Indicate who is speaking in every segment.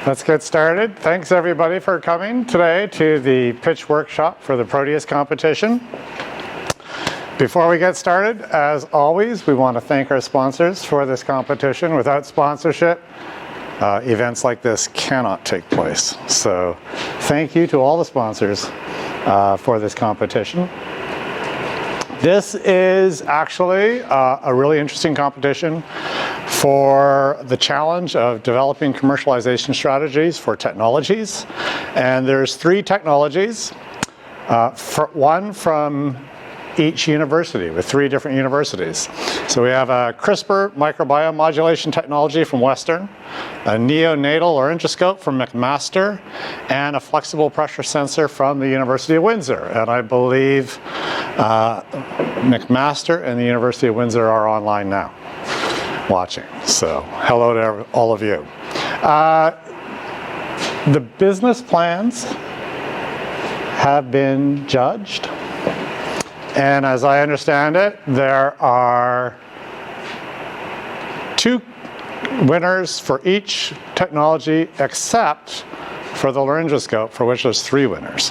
Speaker 1: Let's get started. Thanks everybody for coming today to the pitch workshop for the Proteus competition. Before we get started, as always, we want to thank our sponsors for this competition. Without sponsorship, events like this cannot take place. So thank you to all the sponsors for this competition. This is actually a really interesting competition for the challenge of developing commercialization strategies for technologies. And there's 3 technologies, one from each university, with 3 different universities. So we have a CRISPR microbiome modulation technology from Western, a neonatal laryngoscope from McMaster, and a flexible pressure sensor from the University of Windsor. And I believe McMaster and the University of Windsor are online now watching. So hello to all of you. The business plans have been judged. And as I understand it, there are 2 winners for each technology except for the laryngoscope, for which there's 3 winners.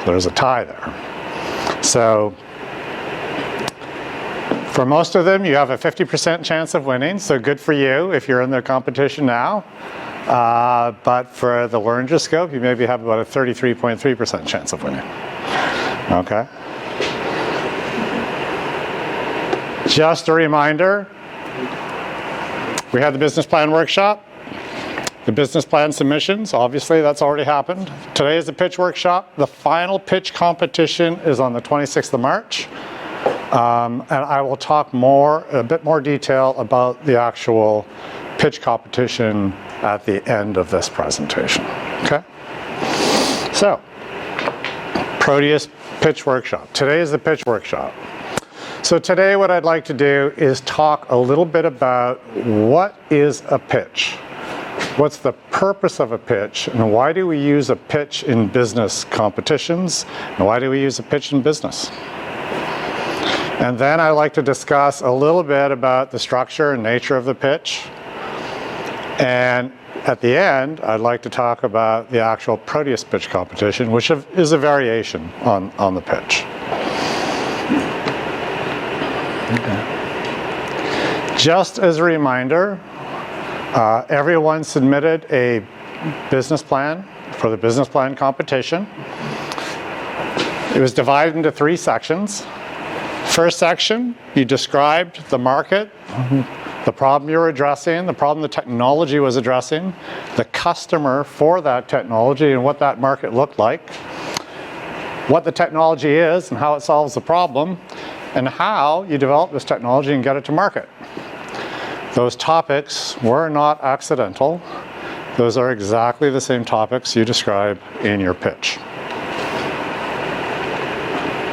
Speaker 1: There's a tie there. So for most of them, you have a 50% chance of winning, so good for you if you're in the competition now. But for the laryngoscope, you maybe have about a 33.3% chance of winning. Okay. Just a reminder, we had the business plan workshop, the business plan submissions, obviously that's already happened. Today is the pitch workshop. The final pitch competition is on the 26th of March. And I will talk a bit more detail about the actual pitch competition at the end of this presentation, okay? So, Proteus pitch workshop. Today is the pitch workshop. So today what I'd like to do is talk a little bit about what is a pitch. What's the purpose of a pitch, and why do we use a pitch in business competitions, and why do we use a pitch in business? And then I'd like to discuss a little bit about the structure and nature of the pitch. And at the end, I'd like to talk about the actual Proteus pitch competition, which is a variation on the pitch. Just as a reminder, everyone submitted a business plan for the business plan competition. It was divided into 3 sections. First section, you described the market, the problem you were addressing, the problem the technology was addressing, the customer for that technology and what that market looked like, what the technology is and how it solves the problem, and how you develop this technology and get it to market. Those topics were not accidental. Those are exactly the same topics you describe in your pitch.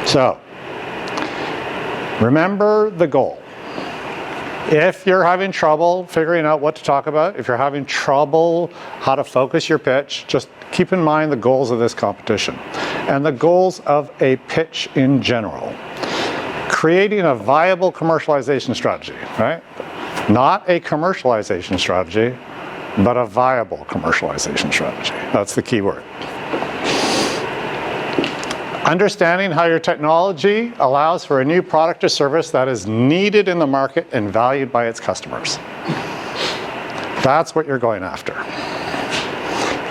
Speaker 1: So, remember the goal. If you're having trouble figuring out what to talk about, if you're having trouble how to focus your pitch, just keep in mind the goals of this competition and the goals of a pitch in general. Creating a viable commercialization strategy, right? Not a commercialization strategy, but a viable commercialization strategy. That's the key word. Understanding how your technology allows for a new product or service that is needed in the market and valued by its customers. That's what you're going after.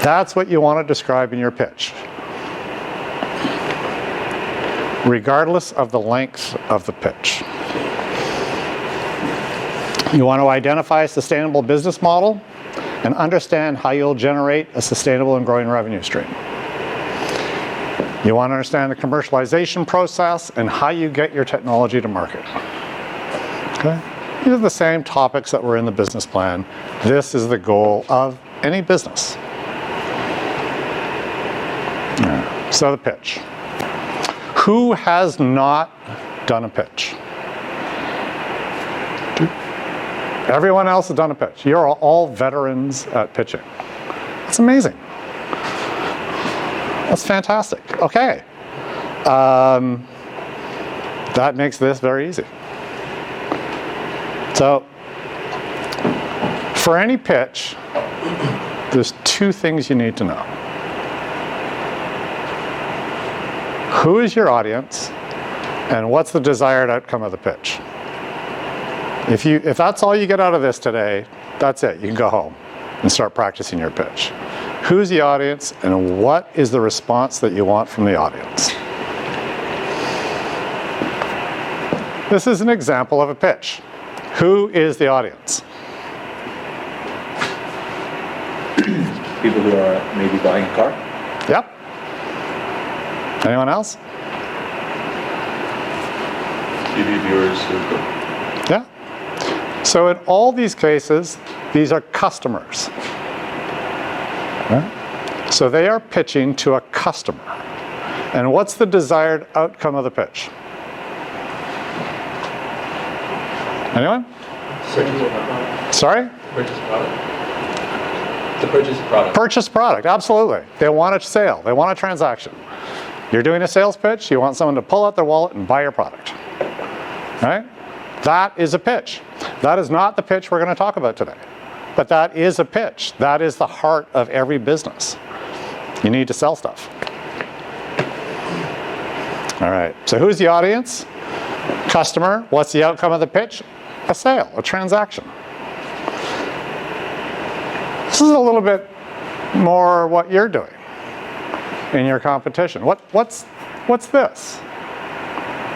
Speaker 1: That's what you want to describe in your pitch, regardless of the length of the pitch. You want to identify a sustainable business model and understand how you'll generate a sustainable and growing revenue stream. You want to understand the commercialization process and how you get your technology to market. Okay? These are the same topics that were in the business plan. This is the goal of any business. So the pitch. Who has not done a pitch? Everyone else has done a pitch. You're all veterans at pitching. It's amazing. That's fantastic. Okay. That makes this very easy. So, for any pitch, there's two things you need to know. Who is your audience, and what's the desired outcome of the pitch? If that's all you get out of this today, that's it. You can go home and start practicing your pitch. Who's the audience, and what is the response that you want from the audience? This is an example of a pitch. Who is the audience?
Speaker 2: People who are maybe buying a car?
Speaker 1: Yep. Anyone else?
Speaker 2: TV viewers.
Speaker 1: Yeah. So in all these cases, these are customers. Right? So they are pitching to a customer. And what's the desired outcome of the pitch? Anyone? Sorry?
Speaker 3: Purchase product. To purchase product.
Speaker 1: Purchase product, absolutely. They want a sale. They want a transaction. You're doing a sales pitch. You want someone to pull out their wallet and buy your product. Right? That is a pitch. That is not the pitch we're going to talk about today. But that is a pitch. That is the heart of every business. You need to sell stuff. All right. So who's the audience? Customer. What's the outcome of the pitch? A sale, a transaction. This is a little bit more what you're doing in your competition. What's this?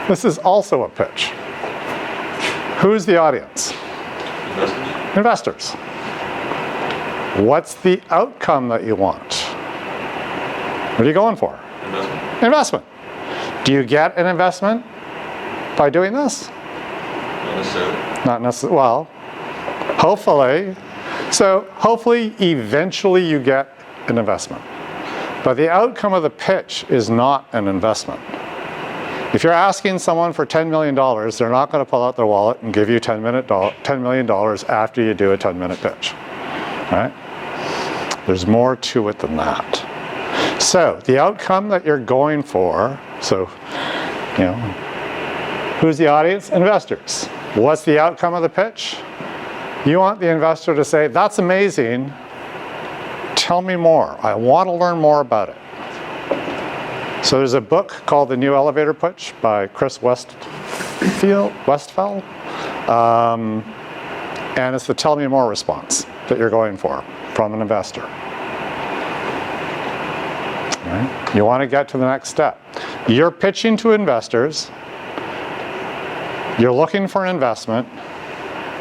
Speaker 1: This is also a pitch. Who's the audience? Investors. What's the outcome that you want? What are you going for? Investment. Do you get an investment by doing this?
Speaker 2: Not necessarily.
Speaker 1: Not necessarily. Well, hopefully. So hopefully, eventually you get an investment. But the outcome of the pitch is not an investment. If you're asking someone for $10 million, they're not going to pull out their wallet and give you $10 million after you do a 10-minute pitch. Right? There's more to it than that. So the outcome that you're going for, so, you know, who's the audience? Investors. What's the outcome of the pitch? You want the investor to say, that's amazing, tell me more. I want to learn more about it. So there's a book called The New Elevator Pitch by Chris Westfall. And it's the tell me more response that you're going for from an investor. Right? You want to get to the next step. You're pitching to investors. You're looking for an investment.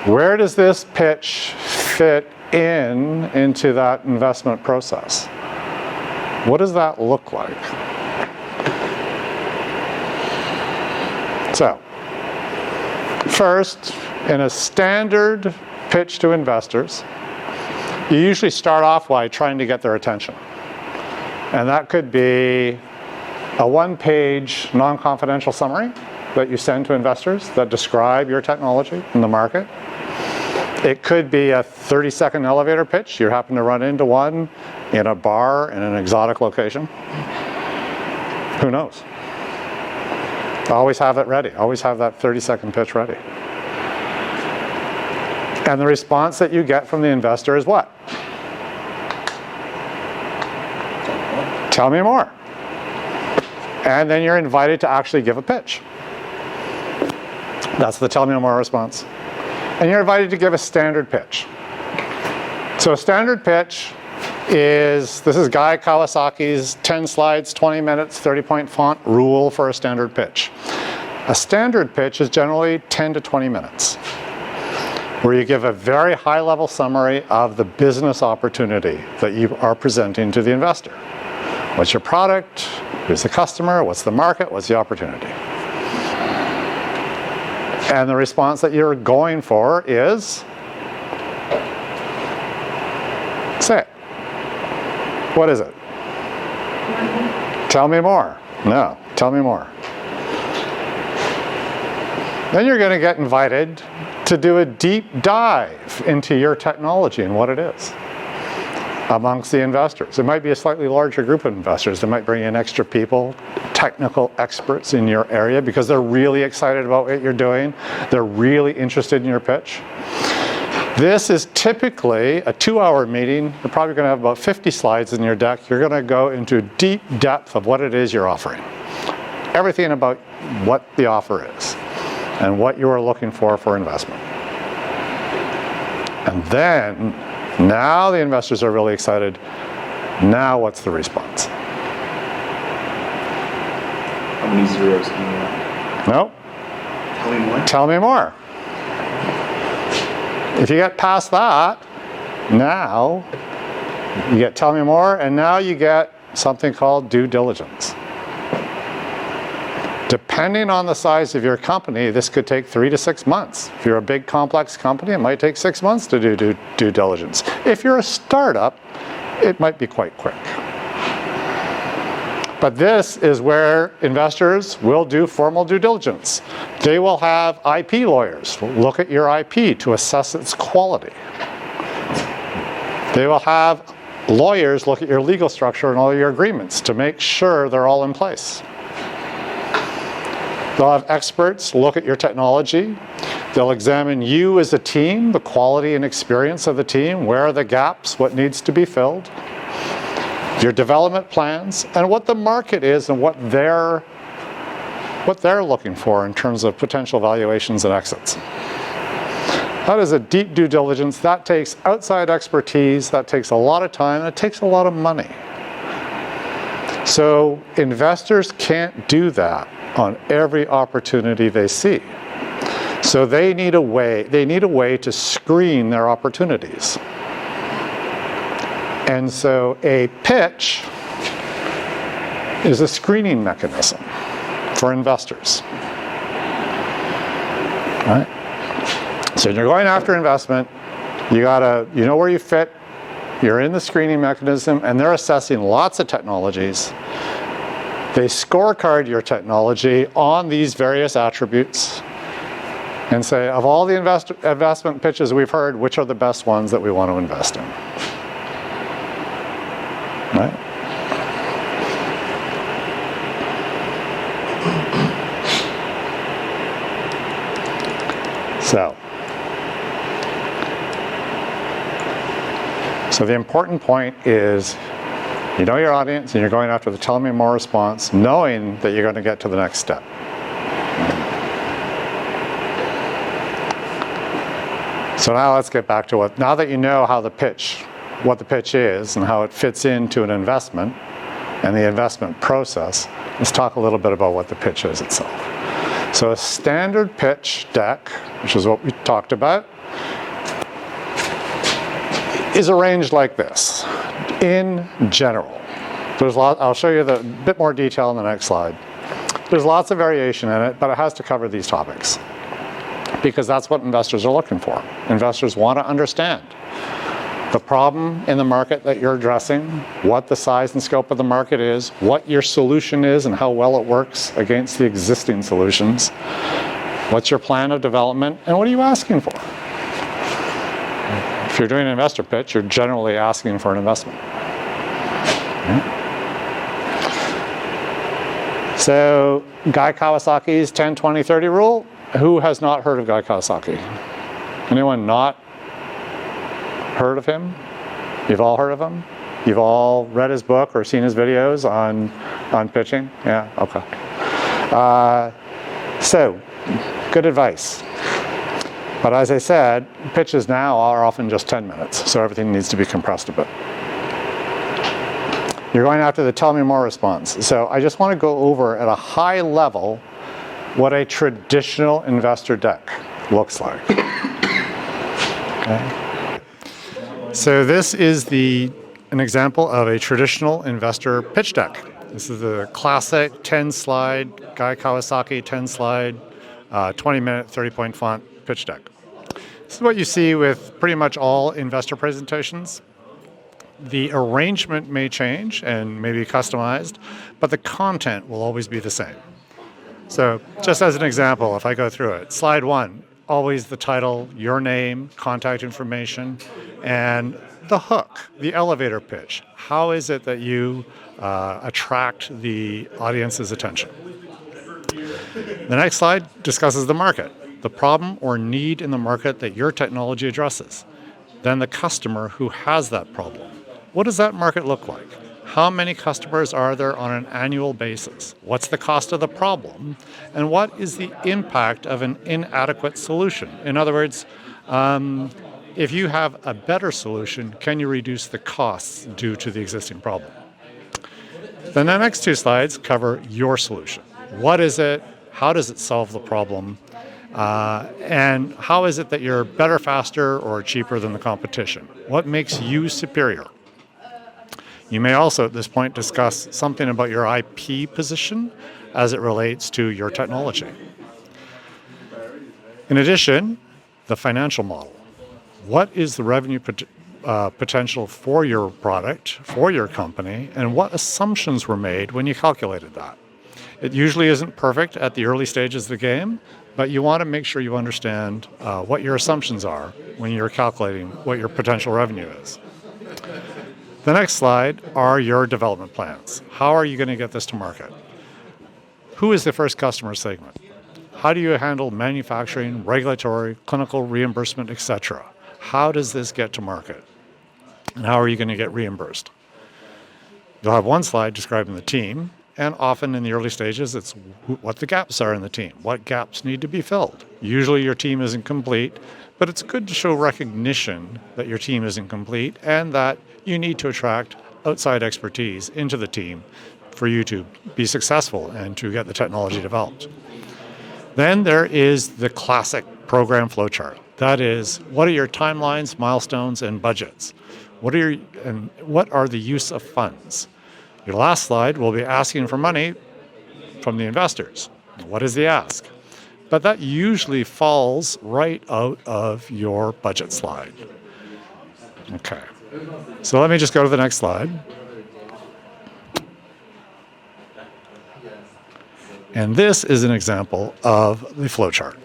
Speaker 1: Where does this pitch fit into that investment process? What does that look like? So, first, in a standard pitch to investors, you usually start off by trying to get their attention. And that could be a one-page non-confidential summary that you send to investors that describe your technology in the market. It could be a 30-second elevator pitch. You happen to run into one in a bar in an exotic location. Who knows? Always have it ready. Always have that 30-second pitch ready. And the response that you get from the investor is what? Tell me more. And then you're invited to actually give a pitch. That's the tell me more response. And you're invited to give a standard pitch. So a standard pitch this is Guy Kawasaki's 10 slides, 20 minutes, 30-point font rule for a standard pitch. A standard pitch is generally 10 to 20 minutes, where you give a very high-level summary of the business opportunity that you are presenting to the investor. What's your product? Who's the customer? What's the market? What's the opportunity? And the response that you're going for is, say it. What is it? Tell me more. No, tell me more. Then you're going to get invited to do a deep dive into your technology and what it is amongst the investors. It might be a slightly larger group of investors. They might bring in extra people, technical experts in your area, because they're really excited about what you're doing. They're really interested in your pitch. This is typically a 2-hour meeting. You're probably going to have about 50 slides in your deck. You're going to go into deep depth of what it is you're offering. Everything about what the offer is and what you are looking for investment. And then, now the investors are really excited. Now what's the response?
Speaker 2: How many zeros do you want?
Speaker 1: Nope.
Speaker 2: Tell me more.
Speaker 1: Tell me more. If you get past that, now you get tell me more, and now you get something called due diligence. Depending on the size of your company, this could take 3 to 6 months. If you're a big complex company, it might take 6 months to do due diligence. If you're a startup, it might be quite quick. But this is where investors will do formal due diligence. They will have IP lawyers look at your IP to assess its quality. They will have lawyers look at your legal structure and all your agreements to make sure they're all in place. They'll have experts look at your technology. They'll examine you as a team, the quality and experience of the team, where are the gaps, what needs to be filled, your development plans, and what the market is and what they're looking for in terms of potential valuations and exits. That is a deep due diligence. That takes outside expertise, that takes a lot of time, and it takes a lot of money. So investors can't do that on every opportunity they see. So they need a way to screen their opportunities. And so a pitch is a screening mechanism for investors. Right? So when you're going after investment, you know where you fit, you're in the screening mechanism, and they're assessing lots of technologies. They scorecard your technology on these various attributes and say, of all the investment pitches we've heard, which are the best ones that we want to invest in? Right? So the important point is, you know your audience and you're going after the tell me more response, knowing that you're going to get to the next step. So now let's get back to now that you know what the pitch is and how it fits into an investment and the investment process, let's talk a little bit about what the pitch is itself. So a standard pitch deck, which is what we talked about, is arranged like this, in general. I'll show you a bit more detail in the next slide. There's lots of variation in it, but it has to cover these topics because that's what investors are looking for. Investors want to understand the problem in the market that you're addressing, what the size and scope of the market is, what your solution is and how well it works against the existing solutions, what's your plan of development, and what are you asking for? If you're doing an investor pitch, you're generally asking for an investment. So Guy Kawasaki's 10-20-30 rule. Who has not heard of Guy Kawasaki? Anyone not heard of him? You've all heard of him? You've all read his book or seen his videos on pitching? Yeah, okay. So, good advice. But as I said, pitches now are often just 10 minutes, so everything needs to be compressed a bit. You're going after the tell me more response. So I just want to go over at a high level what a traditional investor deck looks like. Okay. So this is an example of a traditional investor pitch deck. This is the classic 10-slide, Guy Kawasaki 10-slide, 20-minute, 30-point font pitch deck. This is what you see with pretty much all investor presentations. The arrangement may change and may be customized, but the content will always be the same. So just as an example, if I go through it, slide 1, always the title, your name, contact information, and the hook, the elevator pitch. How is it that you attract the audience's attention? The next slide discusses the market. the problem or need in the market that your technology addresses. Then the customer who has that problem. What does that market look like? How many customers are there on an annual basis? What's the cost of the problem? And what is the impact of an inadequate solution? In other words, if you have a better solution, can you reduce the costs due to the existing problem? Then the next two slides cover your solution. What is it? How does it solve the problem? And how is it that you're better, faster, or cheaper than the competition? What makes you superior? You may also at this point discuss something about your IP position as it relates to your technology. In addition, the financial model. What is the revenue potential for your product, for your company, and what assumptions were made when you calculated that? It usually isn't perfect at the early stages of the game, but you want to make sure you understand what your assumptions are when you're calculating what your potential revenue is. The next slide are your development plans. How are you going to get this to market? Who is the first customer segment? How do you handle manufacturing, regulatory, clinical reimbursement, etc.? How does this get to market? And how are you going to get reimbursed? You'll have one slide describing the team, and often in the early stages, it's what the gaps are in the team. What gaps need to be filled? Usually your team isn't complete, but it's good to show recognition that your team isn't complete and that you need to attract outside expertise into the team for you to be successful and to get the technology developed. Then there is the classic program flowchart. That is, what are your timelines, milestones, and budgets? What are the use of funds? Your last slide will be asking for money from the investors. What is the ask? But that usually falls right out of your budget slide. Okay, so let me just go to the next slide. And this is an example of the flowchart.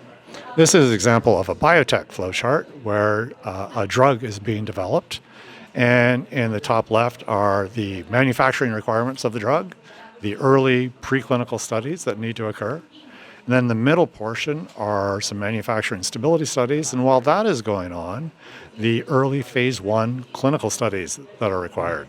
Speaker 1: This is an example of a biotech flowchart where a drug is being developed. And in the top left are the manufacturing requirements of the drug, the early preclinical studies that need to occur. And then the middle portion are some manufacturing stability studies. And while that is going on, the early phase 1 clinical studies that are required.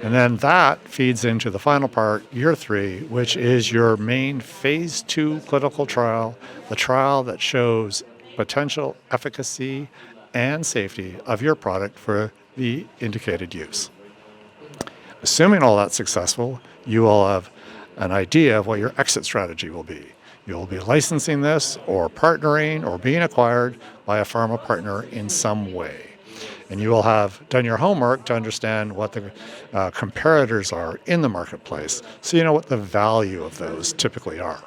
Speaker 1: And then that feeds into the final part, year 3, which is your main phase 2 clinical trial, the trial that shows potential efficacy and safety of your product for the indicated use. Assuming all that's successful, you will have an idea of what your exit strategy will be. You'll be licensing this or partnering or being acquired by a pharma partner in some way. And you will have done your homework to understand what the comparators are in the marketplace, so you know what the value of those typically are.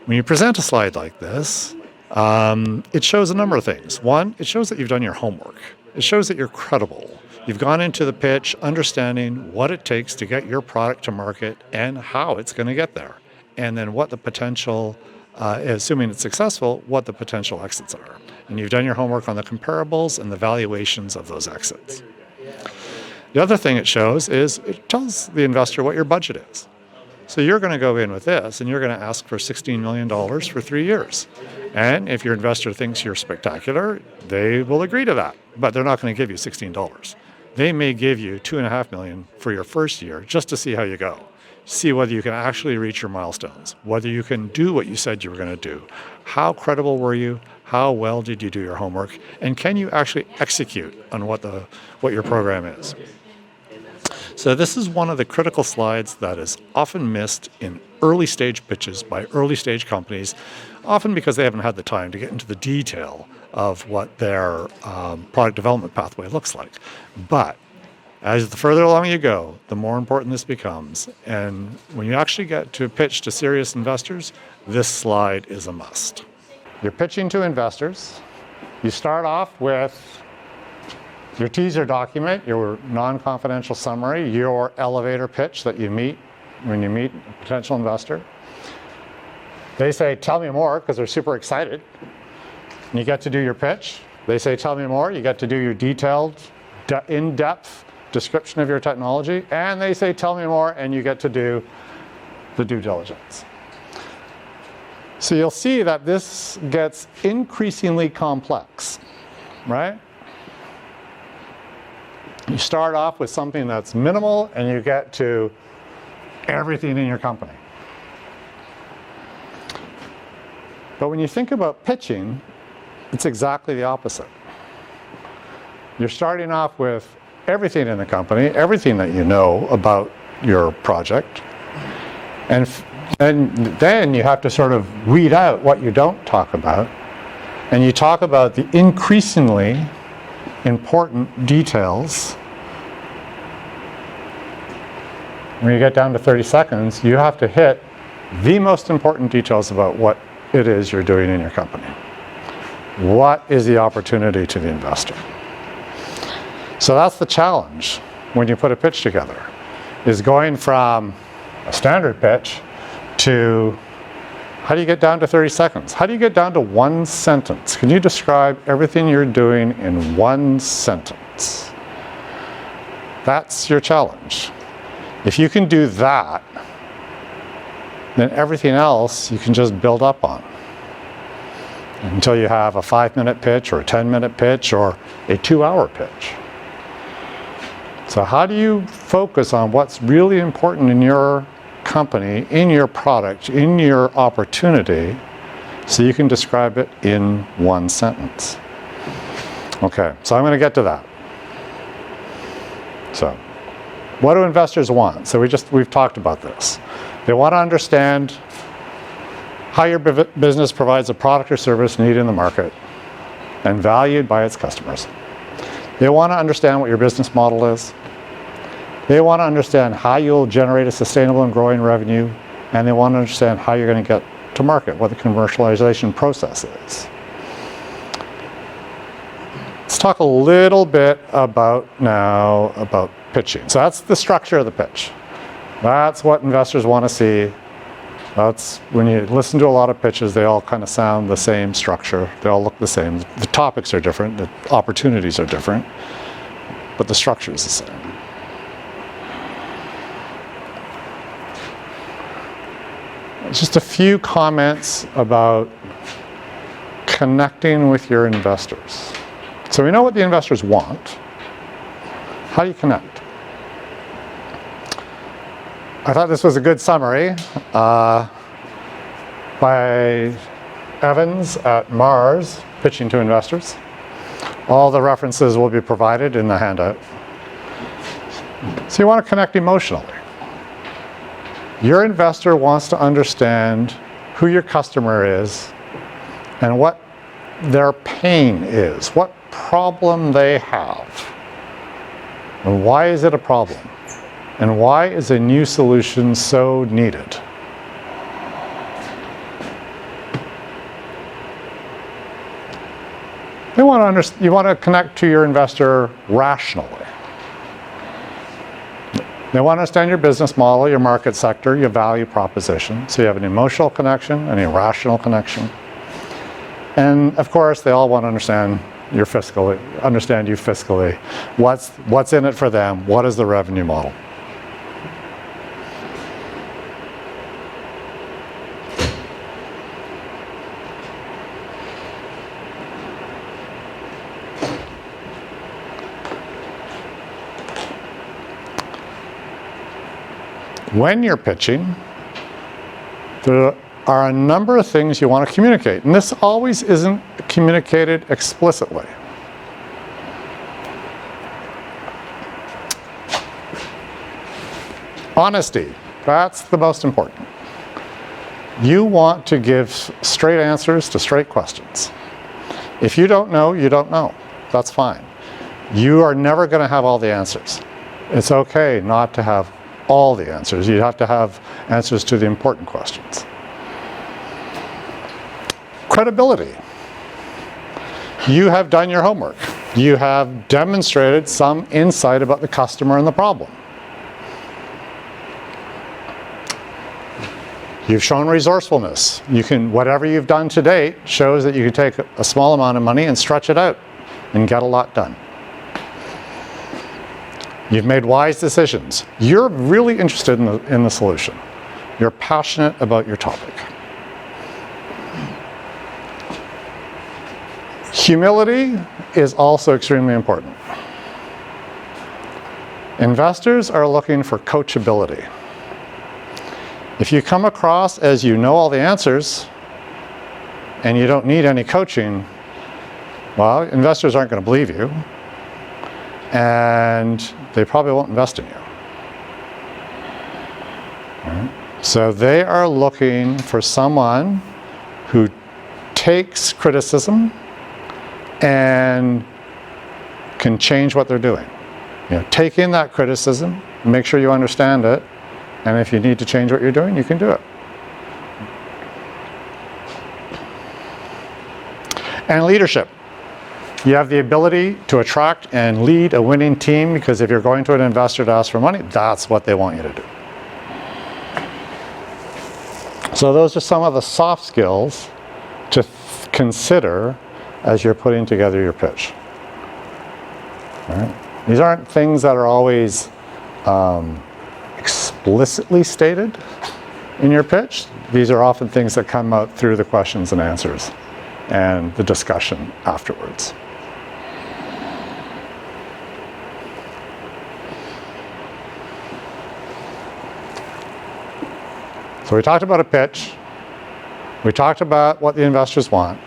Speaker 1: When you present a slide like this, it shows a number of things. One, it shows that you've done your homework. It shows that you're credible. You've gone into the pitch understanding what it takes to get your product to market and how it's going to get there. And then what the potential, assuming it's successful, what the potential exits are. And you've done your homework on the comparables and the valuations of those exits. The other thing it shows is it tells the investor what your budget is. So you're going to go in with this and you're going to ask for $16 million for 3 years. And if your investor thinks you're spectacular, they will agree to that. But they're not going to give you $16. They may give you $2.5 million for your first year just to see how you go. See whether you can actually reach your milestones, whether you can do what you said you were going to do. How credible were you? How well did you do your homework? And can you actually execute on what your program is? So this is one of the critical slides that is often missed in early stage pitches by early stage companies, often because they haven't had the time to get into the detail of what their product development pathway looks like. But as the further along you go, the more important this becomes. And when you actually get to pitch to serious investors, this slide is a must. You're pitching to investors. You start off with your teaser document, your non-confidential summary, your elevator pitch that you meet when you meet a potential investor. They say, tell me more, because they're super excited. And you get to do your pitch. They say, tell me more. You get to do your detailed, in-depth description of your technology. And they say, tell me more, and you get to do the due diligence. So you'll see that this gets increasingly complex, right? You start off with something that's minimal and you get to everything in your company. But when you think about pitching, it's exactly the opposite. You're starting off with everything in the company, everything that you know about your project, and then you have to sort of weed out what you don't talk about, and you talk about the increasingly important details. When you get down to 30 seconds, you have to hit the most important details about what it is you're doing in your company. What is the opportunity to the investor? So that's the challenge when you put a pitch together, is going from a standard pitch to how do you get down to 30 seconds? How do you get down to one sentence? Can you describe everything you're doing in one sentence? That's your challenge. If you can do that, then everything else you can just build up on until you have a 5-minute pitch or a 10-minute pitch or a 2-hour pitch. So how do you focus on what's really important in your company, in your product, in your opportunity, so you can describe it in one sentence? Okay, so I'm going to get to that. So, what do investors want? So we've talked about this. They want to understand how your business provides a product or service needed in the market and valued by its customers. They want to understand what your business model is. They want to understand how you'll generate a sustainable and growing revenue, and they want to understand how you're going to get to market, what the commercialization process is. Let's talk a little bit about pitching. So that's the structure of the pitch. That's what investors want to see. That's when you listen to a lot of pitches, they all kind of sound the same structure. They all look the same. The topics are different, the opportunities are different, but the structure is the same. Just a few comments about connecting with your investors. So we know what the investors want. How do you connect? I thought this was a good summary by Evans at Mars, Pitching to Investors. All the references will be provided in the handout. So you want to connect emotionally. Your investor wants to understand who your customer is and what their pain is, what problem they have, and why is it a problem, and why is a new solution so needed. You want to connect to your investor rationally. They want to understand your business model, your market sector, your value proposition. So you have an emotional connection and a rational connection. And of course, they all want to understand you fiscally. What's in it for them? What is the revenue model? When you're pitching, there are a number of things you want to communicate, and this always isn't communicated explicitly. Honesty, that's the most important. You want to give straight answers to straight questions. If you don't know, you don't know. That's fine. You are never going to have all the answers. It's okay not to have all the answers. You have to have answers to the important questions. Credibility. You have done your homework. You have demonstrated some insight about the customer and the problem. You've shown resourcefulness. Whatever you've done to date shows that you can take a small amount of money and stretch it out and get a lot done. You've made wise decisions. You're really interested in the solution. You're passionate about your topic. Humility is also extremely important. Investors are looking for coachability. If you come across as you know all the answers and you don't need any coaching, well, investors aren't going to believe you, and they probably won't invest in you. Right? So they are looking for someone who takes criticism and can change what they're doing. Take in that criticism, make sure you understand it, and if you need to change what you're doing, you can do it. And leadership. You have the ability to attract and lead a winning team, because if you're going to an investor to ask for money, that's what they want you to do. So those are some of the soft skills to consider as you're putting together your pitch. All right? These aren't things that are always explicitly stated in your pitch. These are often things that come out through the questions and answers and the discussion afterwards. So we talked about a pitch. We talked about what the investors want.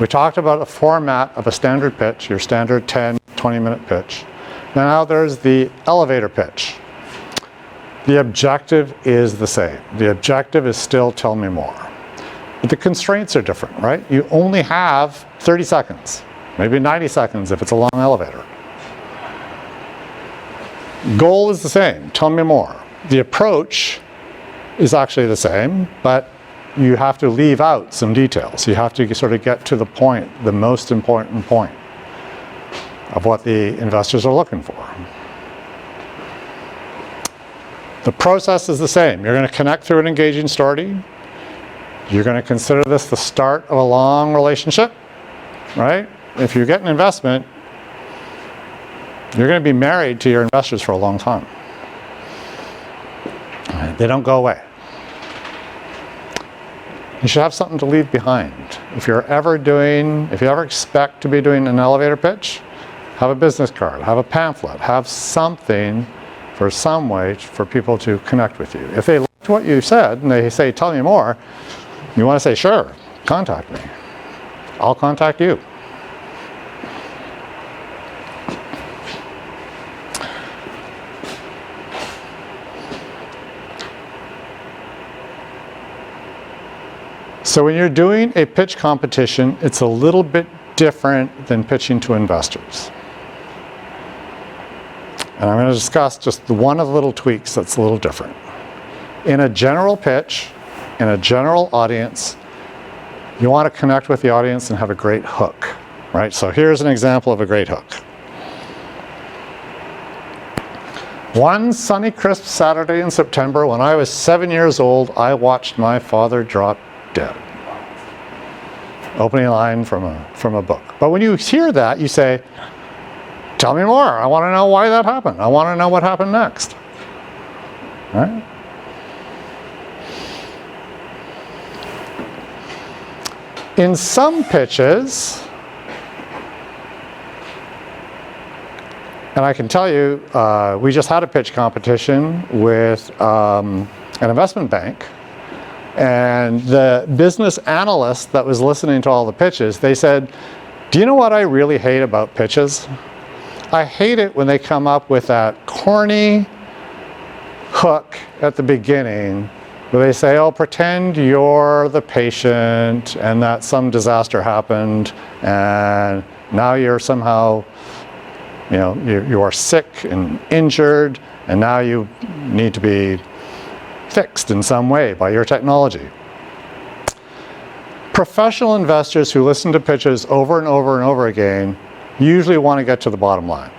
Speaker 1: We talked about a format of a standard pitch, your standard 10, 20-minute pitch. Now there's the elevator pitch. The objective is the same. The objective is still tell me more. But the constraints are different, right? You only have 30 seconds, maybe 90 seconds if it's a long elevator. Goal is the same, tell me more. The approach is actually the same, but you have to leave out some details. You have to sort of get to the point, the most important point of what the investors are looking for. The process is the same. You're going to connect through an engaging story. You're going to consider this the start of a long relationship, right? If you get an investment, you're going to be married to your investors for a long time. They don't go away. You should have something to leave behind. If you ever expect to be doing an elevator pitch, have a business card, have a pamphlet, have something for some way for people to connect with you. If they liked what you said and they say, tell me more, you want to say, sure, contact me. I'll contact you. So when you're doing a pitch competition, it's a little bit different than pitching to investors. And I'm going to discuss just one of the little tweaks that's a little different. In a general pitch, in a general audience, you want to connect with the audience and have a great hook, right? So here's an example of a great hook. One sunny, crisp Saturday in September, when I was 7 years old, I watched my father drop dead. Opening line from a book. But when you hear that, you say, tell me more. I want to know why that happened. I want to know what happened next. Right? In some pitches, and I can tell you, we just had a pitch competition with an investment bank. And the business analyst that was listening to all the pitches, they said, do you know what I really hate about pitches? I hate it when they come up with that corny hook at the beginning where they say, oh, pretend you're the patient and that some disaster happened and now you're somehow, you are sick and injured and now you need to be fixed in some way by your technology. Professional investors who listen to pitches over and over and over again usually want to get to the bottom line.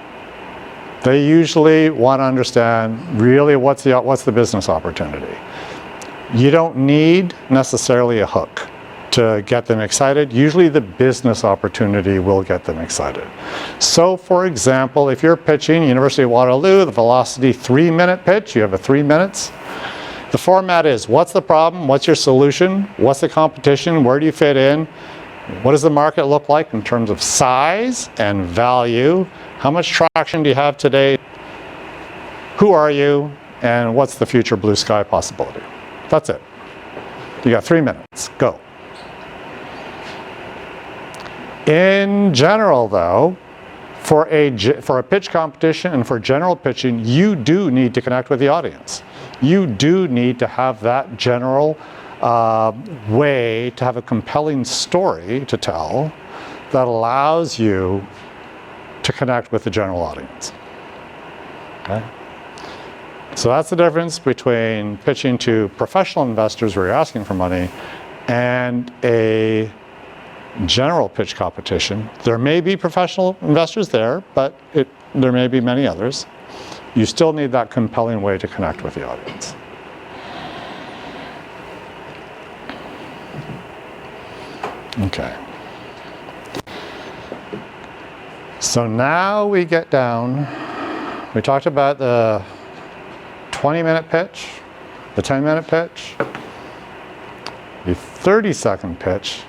Speaker 1: They usually want to understand really what's the business opportunity. You don't need necessarily a hook to get them excited. Usually the business opportunity will get them excited. So for example, if you're pitching University of Waterloo, the Velocity 3-minute pitch, you have 3 minutes. The format is, what's the problem? What's your solution? What's the competition? Where do you fit in? What does the market look like in terms of size and value? How much traction do you have today? Who are you? And what's the future blue sky possibility? That's it. You got 3 minutes. Go. In general, though, for a pitch competition and for general pitching, you do need to connect with the audience. You do need to have that general way to have a compelling story to tell that allows you to connect with the general audience. Okay? So that's the difference between pitching to professional investors where you're asking for money and a general pitch competition. There may be professional investors there, but there may be many others. You still need that compelling way to connect with the audience. Okay. So now we get down, we talked about the 20-minute pitch, the 10-minute pitch, the 30-second pitch.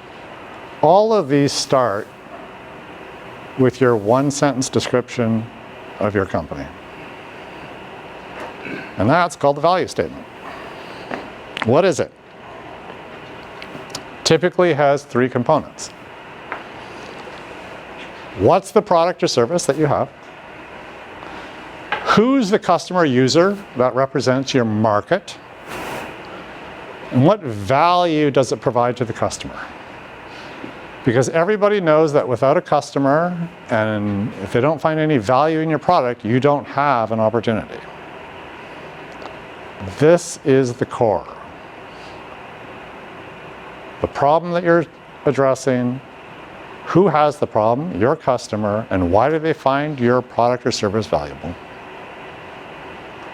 Speaker 1: All of these start with your one-sentence description of your company. And that's called the value statement. What is it? Typically has 3 components. What's the product or service that you have? Who's the customer user that represents your market? And what value does it provide to the customer? Because everybody knows that without a customer, and if they don't find any value in your product, you don't have an opportunity. This is the core. The problem that you're addressing, who has the problem? Your customer, and why do they find your product or service valuable?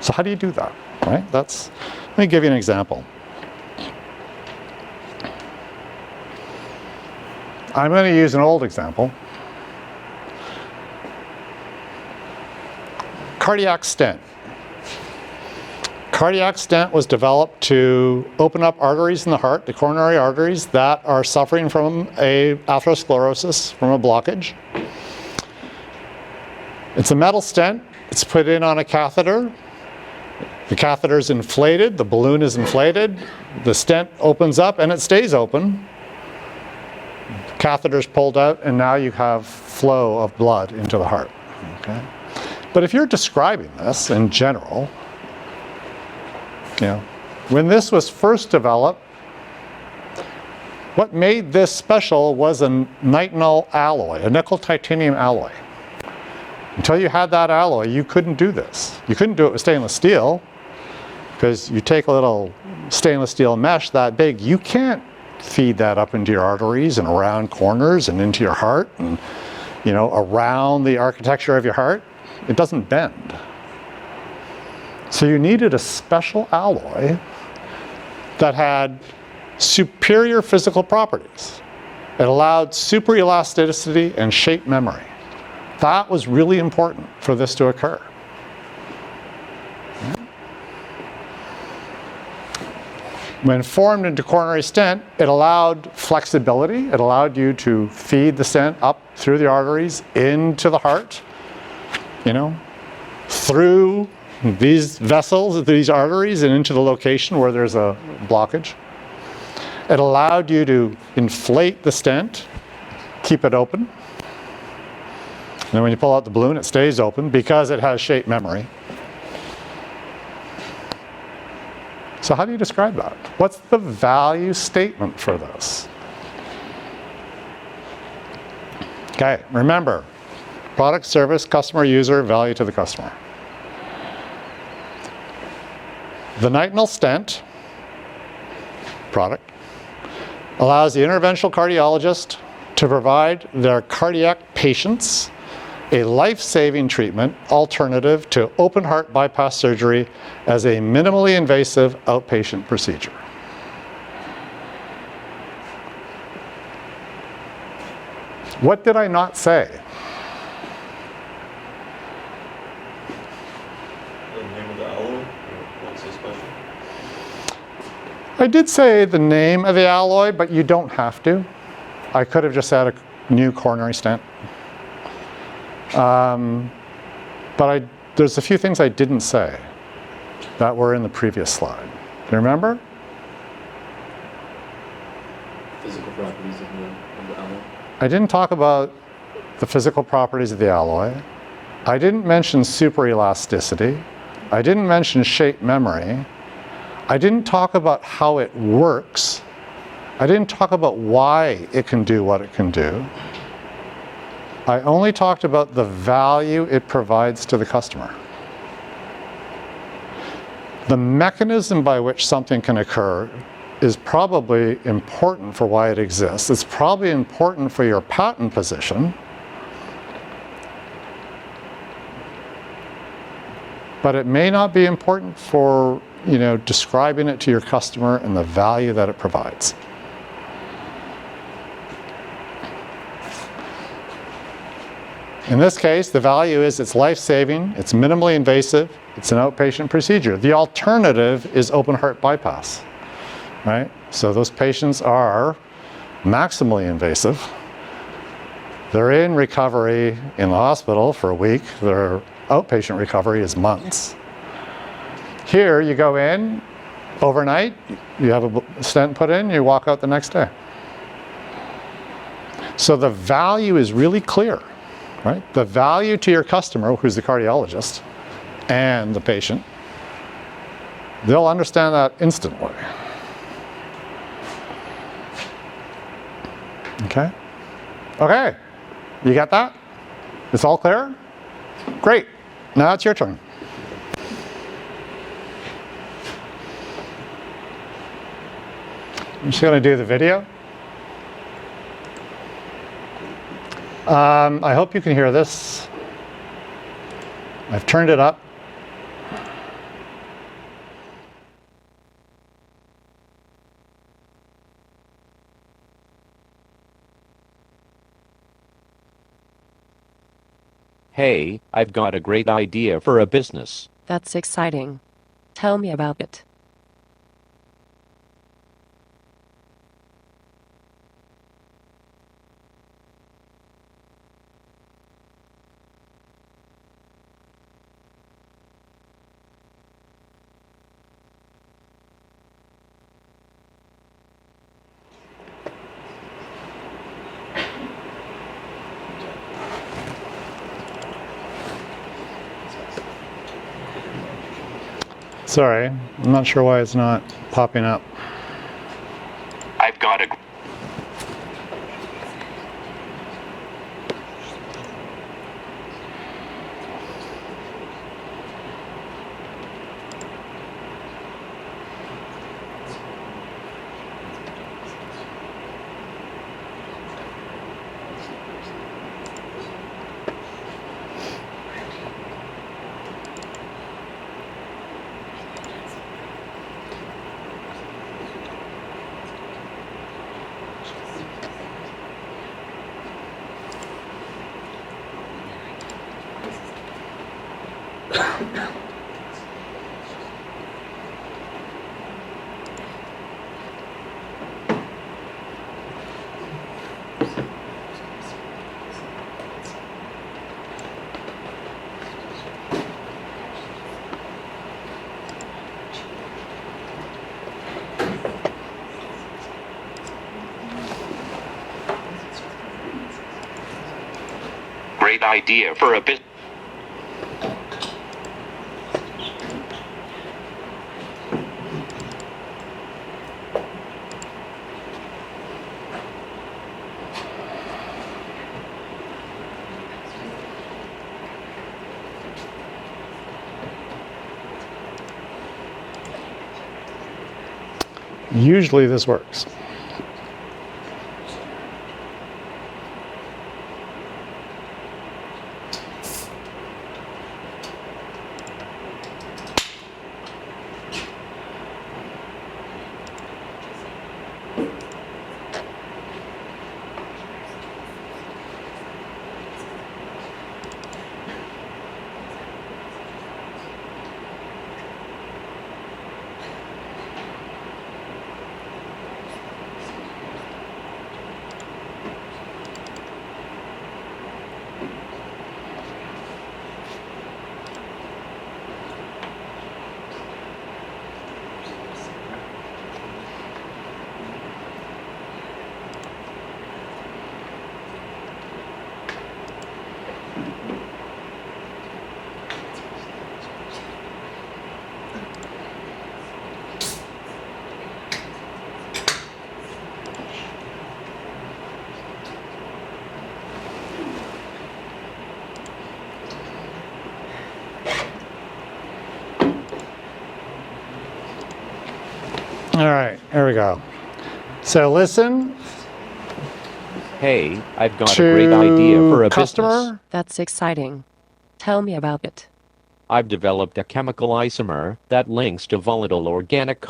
Speaker 1: So how do you do that, right? Let me give you an example. I'm going to use an old example. Cardiac stent. Cardiac stent was developed to open up arteries in the heart, the coronary arteries that are suffering from a atherosclerosis, from a blockage. It's a metal stent. It's put in on a catheter. The catheter is inflated, the balloon is inflated, the stent opens up and it stays open. Catheter's pulled out, and now you have flow of blood into the heart. Okay? But if you're describing this in general, when this was first developed, what made this special was a nitinol alloy, a nickel titanium alloy. Until you had that alloy, you couldn't do this. You couldn't do it with stainless steel, because you take a little stainless steel mesh that big, you can't feed that up into your arteries and around corners and into your heart and around the architecture of your heart. It doesn't bend. So you needed a special alloy that had superior physical properties. It allowed super elasticity and shape memory. That was really important for this to occur. When formed into coronary stent, it allowed flexibility. It allowed you to feed the stent up through the arteries into the heart, through these vessels, these arteries, and into the location where there's a blockage. It allowed you to inflate the stent, keep it open. And then when you pull out the balloon, it stays open because it has shape memory. So how do you describe that? What's the value statement for this? Okay, remember, product, service, customer, user, value to the customer. The nitinol stent product allows the interventional cardiologist to provide their cardiac patients a life-saving treatment alternative to open heart bypass surgery as a minimally invasive outpatient procedure. What did I not say?
Speaker 3: The name of the alloy? What's so special?
Speaker 1: I did say the name of the alloy, but you don't have to. I could have just had a new coronary stent. But there's a few things I didn't say that were in the previous slide. Do you remember?
Speaker 2: Physical properties of the alloy.
Speaker 1: I didn't talk about the physical properties of the alloy. I didn't mention superelasticity. I didn't mention shape memory. I didn't talk about how it works. I didn't talk about why it can do what it can do. I only talked about the value it provides to the customer. The mechanism by which something can occur is probably important for why it exists. It's probably important for your patent position. But it may not be important for, describing it to your customer and the value that it provides. In this case, the value is it's life-saving, it's minimally invasive, it's an outpatient procedure. The alternative is open heart bypass, right? So those patients are maximally invasive. They're in recovery in the hospital for a week. Their outpatient recovery is months. Here, you go in overnight, you have a stent put in, you walk out the next day. So the value is really clear. Right? The value to your customer, who's the cardiologist, and the patient, they'll understand that instantly. Okay? Okay, you got that? It's all clear? Great, now it's your turn. I'm just going to do the video. I hope you can hear this. I've turned it up.
Speaker 4: Hey, I've got a great idea for a business.
Speaker 5: That's exciting. Tell me about it.
Speaker 1: Sorry, I'm not sure why it's not popping up.
Speaker 4: I've got a... Great idea for a business.
Speaker 1: Usually this works. All right, here we go. So listen
Speaker 4: Hey, I've got a
Speaker 1: to
Speaker 4: great idea for a
Speaker 1: customer.
Speaker 4: business.
Speaker 5: That's exciting. Tell me about it.
Speaker 4: I've developed a chemical isomer that links to volatile organic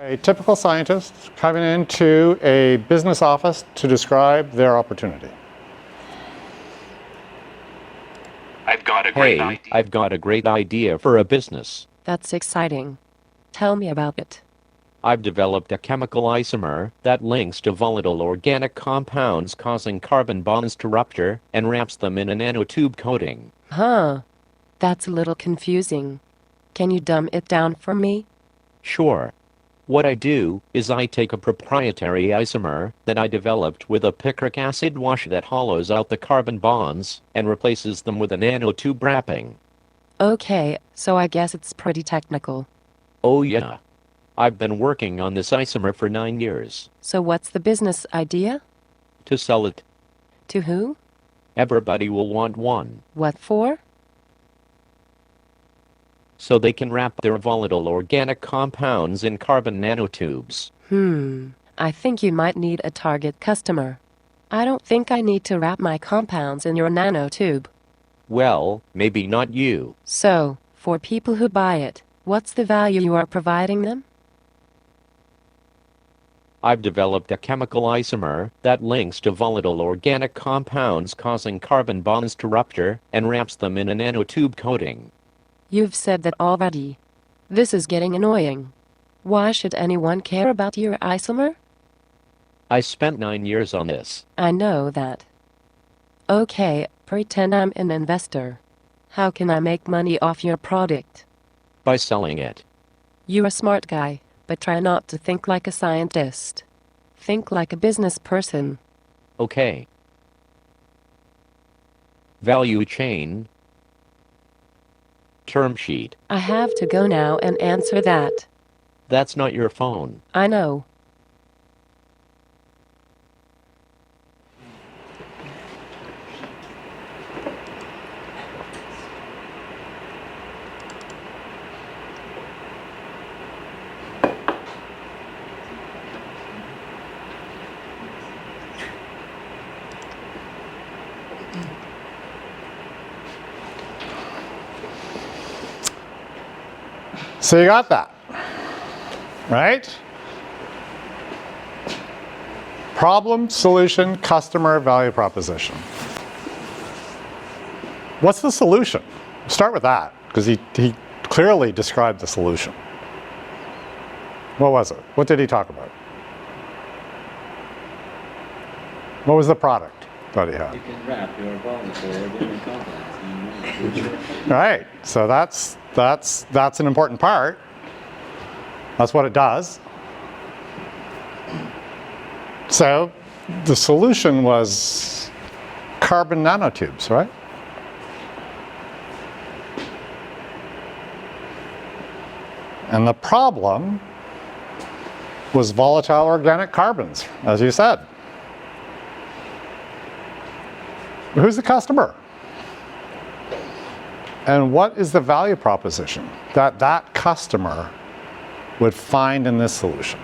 Speaker 1: A typical scientist coming into a business office to describe their opportunity.
Speaker 4: Hey, I've got a great idea for a business.
Speaker 5: That's exciting. Tell me about it.
Speaker 4: I've developed a chemical isomer that links to volatile organic compounds causing carbon bonds to rupture and wraps them in a nanotube coating.
Speaker 5: Huh. That's a little confusing. Can you dumb it down for me?
Speaker 4: Sure. What I do is I take a proprietary isomer that I developed with a picric acid wash that hollows out the carbon bonds and replaces them with a nanotube wrapping.
Speaker 5: Okay, so I guess it's pretty technical.
Speaker 4: Oh yeah. I've been working on this isomer for 9 years.
Speaker 5: So what's the business idea?
Speaker 4: To sell it,
Speaker 5: To who?
Speaker 4: everybody will want one,
Speaker 5: What for?
Speaker 4: so they can wrap their volatile organic compounds in carbon nanotubes.
Speaker 5: I think you might need a target customer. I don't think I need to wrap my compounds in your nanotube.
Speaker 4: Well, maybe not you.
Speaker 5: So, for people who buy it, what's the value you are providing them?
Speaker 4: I've developed a chemical isomer that links to volatile organic compounds causing carbon bonds to rupture and wraps them in a nanotube coating.
Speaker 5: You've said that already. This is getting annoying. Why should anyone care about your isomer?
Speaker 4: I spent 9 years on this.
Speaker 5: I know that. Okay, pretend I'm an investor. How can I make money off your product?
Speaker 4: By selling it.
Speaker 5: You're a smart guy, but try not to think like a scientist. Think like a business person.
Speaker 4: Okay. Value chain. Term sheet.
Speaker 5: I have to go now and answer that.
Speaker 4: That's not your phone.
Speaker 5: I know.
Speaker 1: So you got that, right? Problem, solution, customer, value proposition. What's the solution? Start with that, because he clearly described the solution. What was it? What did he talk about? What was the product that he had?
Speaker 2: You can wrap your volatile organic compounds in
Speaker 1: Right, so that's an important part. That's what it does. So the solution was carbon nanotubes, right? And the problem was volatile organic carbons, as you said. Who's the customer? And what is the value proposition that that customer would find in this solution?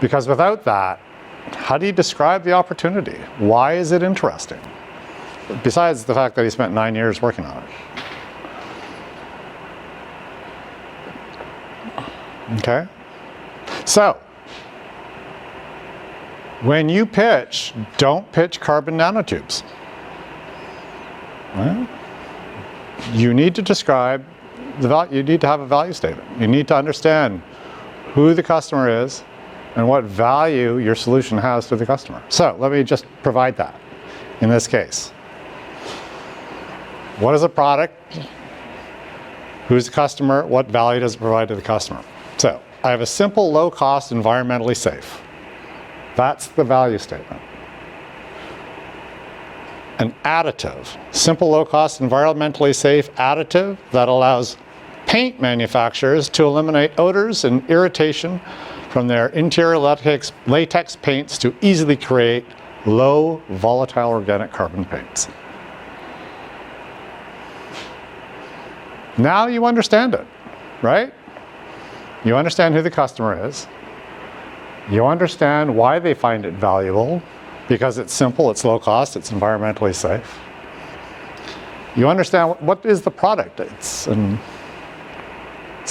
Speaker 1: Because without that, how do you describe the opportunity? Why is it interesting? Besides the fact that he spent 9 years working on it. Okay? So, when you pitch, don't pitch carbon nanotubes. Well, you need to describe the value. You need to have a value statement. You need to understand who the customer is and what value your solution has to the customer. So let me just provide that in this case. What is a product? Who's the customer? What value does it provide to the customer? So I have a simple, low cost, environmentally safe. That's the value statement. An additive, simple, low cost, environmentally safe additive that allows paint manufacturers to eliminate odors and irritation from their interior latex paints to easily create low volatile organic carbon paints. Now you understand it, right? You understand who the customer is. You understand why they find it valuable, because it's simple, it's low cost, it's environmentally safe. You understand what is the product. It's an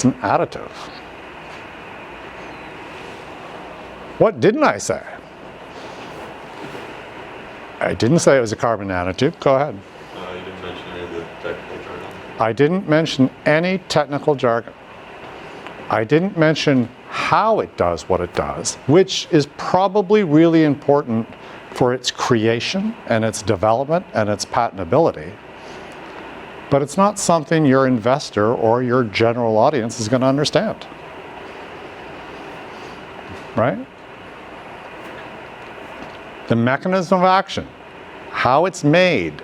Speaker 1: additive. What didn't I say? I didn't say it was a carbon nanotube. Go ahead.
Speaker 3: You didn't mention any of the technical jargon.
Speaker 1: I didn't mention any technical jargon. I didn't mention how it does what it does, which is probably really important for its creation and its development and its patentability. But it's not something your investor or your general audience is going to understand. Right? The mechanism of action, how it's made,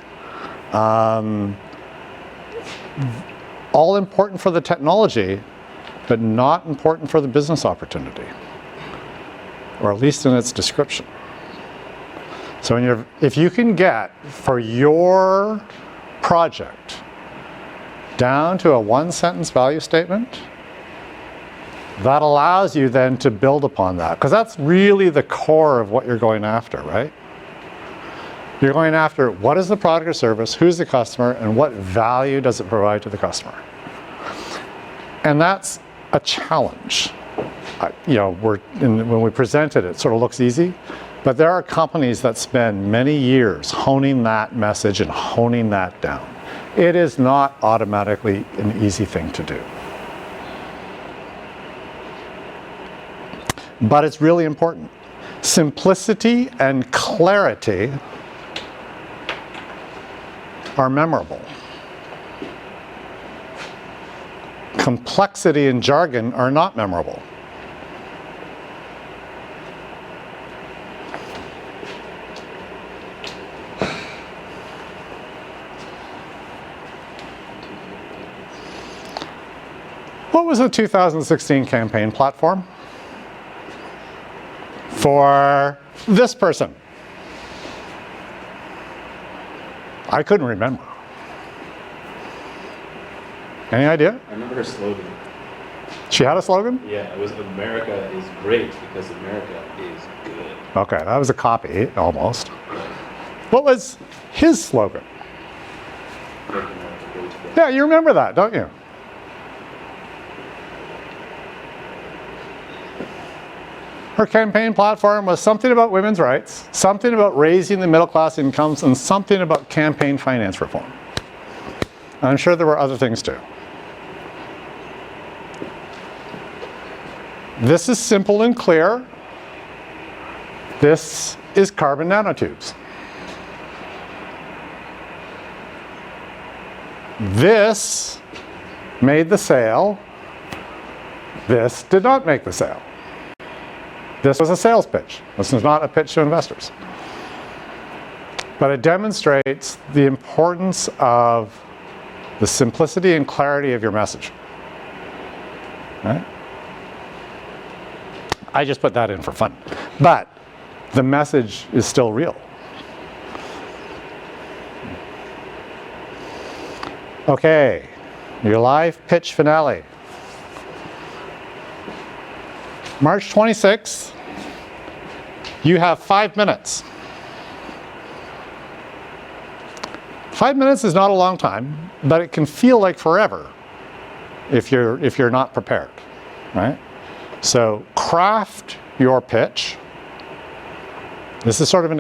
Speaker 1: all important for the technology, but not important for the business opportunity, or at least in its description. So if you can get for your project down to a one-sentence value statement, that allows you then to build upon that, because that's really the core of what you're going after, right? You're going after what is the product or service, who's the customer, and what value does it provide to the customer. And that's a challenge. When we present it, it sort of looks easy, but there are companies that spend many years honing that message and honing that down. It is not automatically an easy thing to do. But it's really important. Simplicity and clarity are memorable. Complexity and jargon are not memorable. What was the 2016 campaign platform for this person? I couldn't remember. Any idea?
Speaker 2: I remember her slogan.
Speaker 1: She had a slogan?
Speaker 2: Yeah, it was America is great because America is good.
Speaker 1: Okay, that was a copy, almost. What was his slogan?
Speaker 2: Make America great again.
Speaker 1: Yeah, you remember that, don't you? Her campaign platform was something about women's rights, something about raising the middle class incomes, and something about campaign finance reform. And I'm sure there were other things too. This is simple and clear. This is carbon nanotubes. This made the sale. This did not make the sale. This was a sales pitch. This is not a pitch to investors. But it demonstrates the importance of the simplicity and clarity of your message. Right? I just put that in for fun. But the message is still real. Okay, your live pitch finale. March 26th, you have 5 minutes. 5 minutes is not a long time, but it can feel like forever if you're not prepared, right? So craft your pitch. This is sort of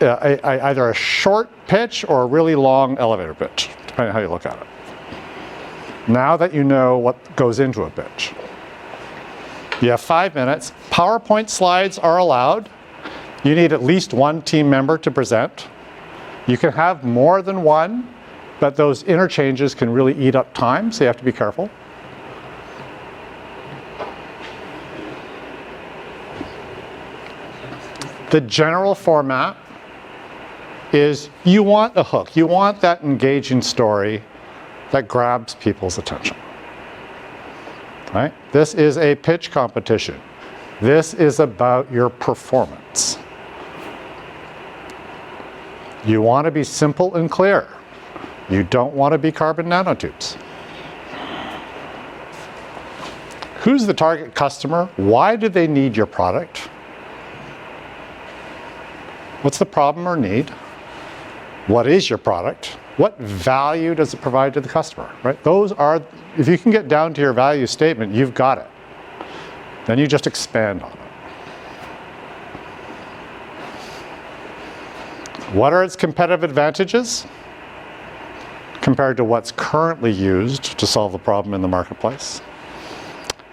Speaker 1: either a short pitch or a really long elevator pitch, depending on how you look at it. Now that you know what goes into a pitch. You have 5 minutes. PowerPoint slides are allowed. You need at least one team member to present. You can have more than one, but those interchanges can really eat up time, so you have to be careful. The general format is you want a hook. You want that engaging story that grabs people's attention. Right? This is a pitch competition. This is about your performance. You want to be simple and clear. You don't want to be carbon nanotubes. Who's the target customer? Why do they need your product? What's the problem or need? What is your product? What value does it provide to the customer, right? Those are, if you can get down to your value statement, you've got it. Then you just expand on it. What are its competitive advantages compared to what's currently used to solve the problem in the marketplace?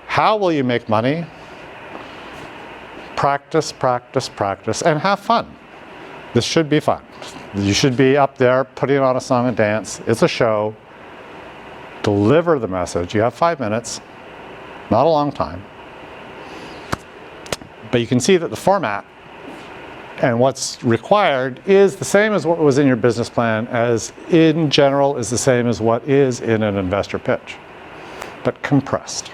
Speaker 1: How will you make money? Practice, practice, practice, and have fun. This should be fun. You should be up there putting on a song and dance. It's a show. Deliver the message. You have 5 minutes, not a long time. But you can see that the format and what's required is the same as what was in your business plan, as in general is the same as what is in an investor pitch, but compressed.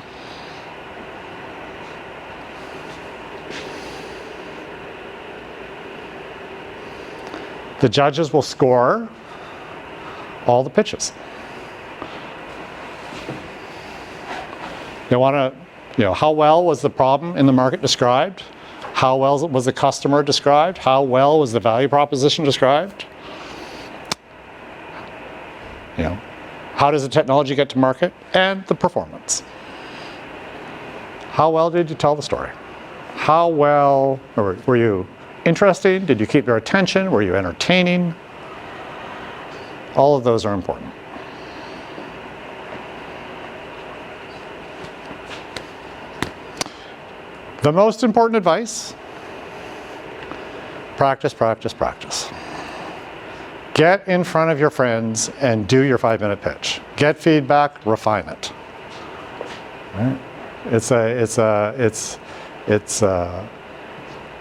Speaker 1: The judges will score all the pitches. They want to, how well was the problem in the market described? How well was the customer described? How well was the value proposition described? How does the technology get to market? And the performance. How well did you tell the story? How well were you interesting? Did you keep their attention? Were you entertaining? All of those are important. The most important advice, practice, practice, practice. Get in front of your friends and do your 5-minute pitch. Get feedback, refine it. Right?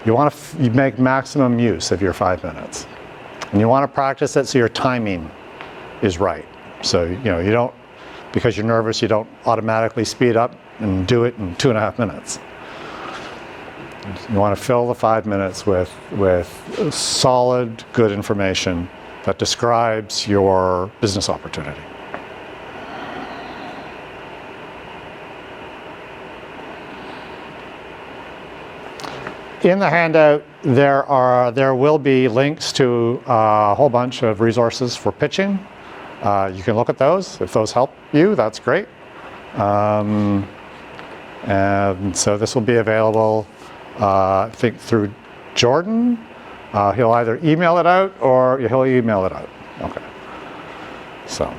Speaker 1: You want to make maximum use of your 5 minutes. And you want to practice it so your timing is right. So, you don't, because you're nervous, you don't automatically speed up and do it in 2.5 minutes. You want to fill the 5 minutes with solid, good information that describes your business opportunity. In the handout, there will be links to a whole bunch of resources for pitching. You can look at those. If those help you, that's great. And so this will be available, I think, through Jordan. He'll either email it out or he'll email it out. Okay. So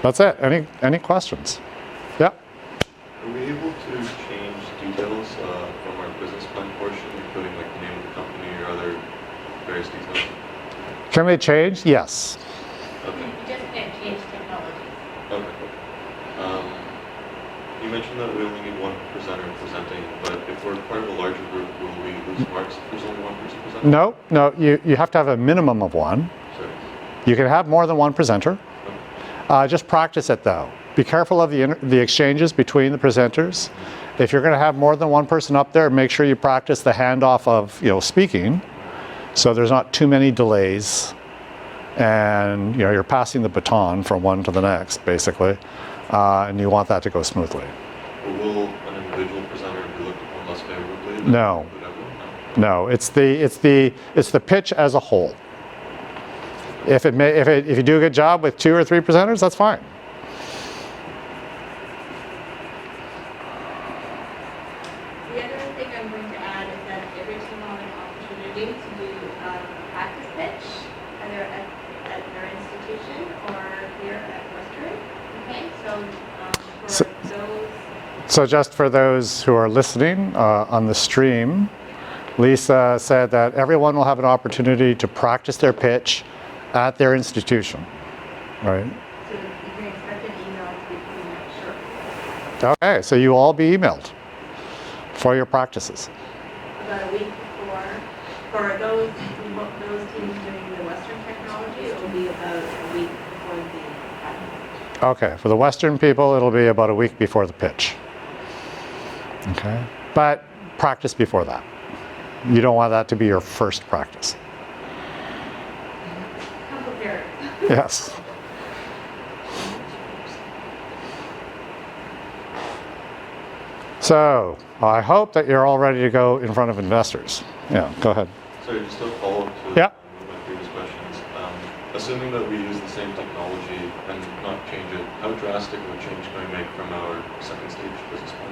Speaker 1: that's it. Any questions? Yeah.
Speaker 3: Are we able to change details from our business plan portion, including like the name of the company or other various details?
Speaker 1: Can they change? Yes.
Speaker 3: Okay.
Speaker 6: You just can't change technology.
Speaker 3: Okay. You mentioned that we only need one presenter presenting, but if we're part of a larger group, will we lose marks if there's only one person presenting?
Speaker 1: No. You have to have a minimum of one.
Speaker 3: Sorry.
Speaker 1: You can have more than one presenter. Just practice it though. Be careful of the exchanges between the presenters. If you're going to have more than one person up there, make sure you practice the handoff of speaking, so there's not too many delays, and you're passing the baton from one to the next, basically, and you want that to go smoothly.
Speaker 3: Will an individual presenter be looked upon less favorably?
Speaker 1: No. No, it's the pitch as a whole. If you do a good job with 2 or 3 presenters, that's fine.
Speaker 6: The other thing I'm going to add is that every team will have an opportunity to do a practice pitch, either at their institution or here at Western. Okay, so for those.
Speaker 1: So just for those who are listening on the stream, Lisa said that everyone will have an opportunity to practice their pitch at their institution, right?
Speaker 6: So you can expect an email to be pretty much short.
Speaker 1: Okay, so you will all be emailed for your practices.
Speaker 6: About a week before. For those teams doing the Western technology, it will be about a week before the practice.
Speaker 1: Okay, for the Western people, it'll be about a week before the pitch. Okay. But practice before that. You don't want that to be your first practice.
Speaker 6: Come prepared.
Speaker 1: Yes. So I hope that you're all ready to go in front of investors. Yeah, go ahead.
Speaker 3: Sorry, just a follow-up to
Speaker 1: Yeah.
Speaker 3: one of my previous questions. Assuming that we use the same technology and not change it, how drastic of a change can we make from our second stage business plan?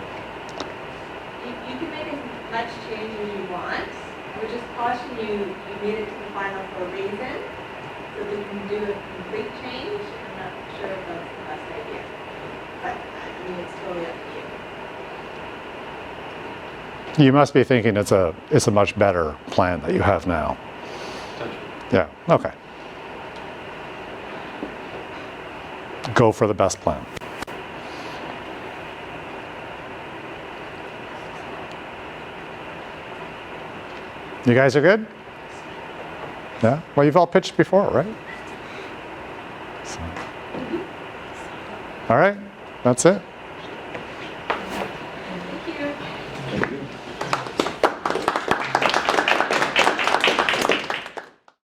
Speaker 6: You can make as much change as you want. I would just caution you, you made it to the final for a reason. So that you can do a complete change. I'm not sure if that's the best idea. But, I mean, it's totally up to you.
Speaker 1: You must be thinking it's a much better plan that you have now.
Speaker 3: Potentially.
Speaker 1: Yeah, okay. Go for the best plan. You guys are good? Yeah? Well, you've all pitched before, right? So. All right, that's it.